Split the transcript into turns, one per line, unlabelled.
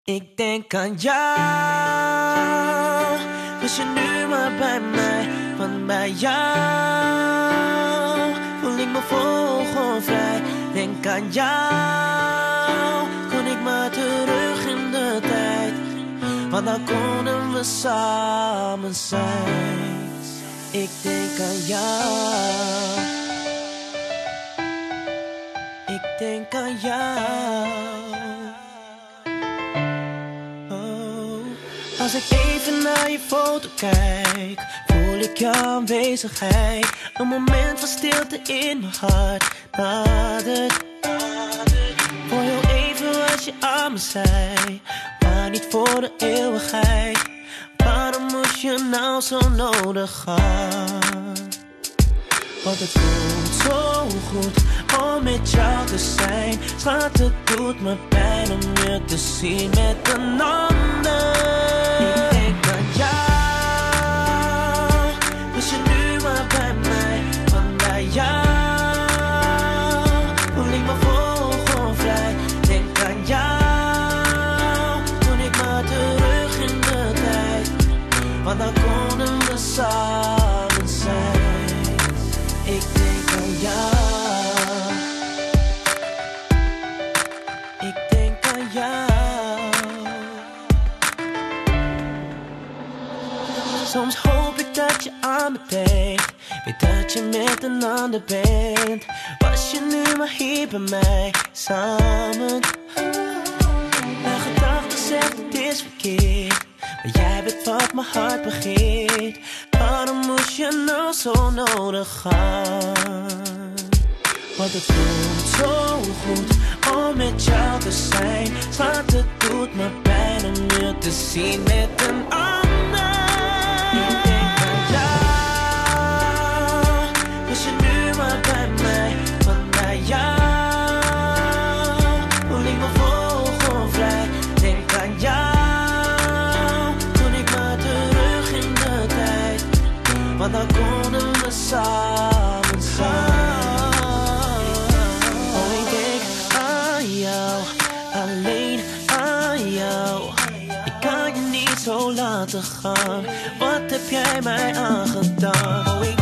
Ik denk aan jou, was je nu maar bij mij, want bij jou voel ik me vogelvrij. Denk aan jou, kon ik maar terug in de tijd, want dan konden we samen zijn. Ik denk aan jou, ik denk aan jou. Als ik even naar je foto kijk, voel ik jouw aanwezigheid. Een moment van stilte in mijn hart nadert. Voor heel even was je aan me zij, maar niet voor de eeuwigheid. Waarom moest je nou zo nodig gaan? Want het voelt zo goed om met jou te zijn. Schat, het doet me pijn om je te zien met een ander. Ik denk aan jou, was je nu maar bij mij, want bij jou voel ik me vogelvrij. Denk aan jou, kon ik maar terug in de tijd, want dan konden we samen zijn. Ik denk aan jou, ik denk aan jou. Soms hoop ik dat je aan me denkt, weet dat je met een ander bent. Was je nu maar hier bij mij, samen. Mijn gedachten zeggen het is verkeerd, maar jij weet wat mijn hart begeert. Waarom moest je nou zo nodig gaan? Want het voelt zo goed om met jou te zijn. Schat, het doet me pijn om je te zien met een ander. Ik denk aan jou, was je nu maar bij mij, want bij jou voel ik me vogelvrij. Denk aan jou, kon ik maar terug in de tijd, want dan konden we samen zijn. Oh, ik denk aan jou, alleen aan jou. Ik kan je niet zo laten gaan, wat heb jij mij aangedaan? Oh, ik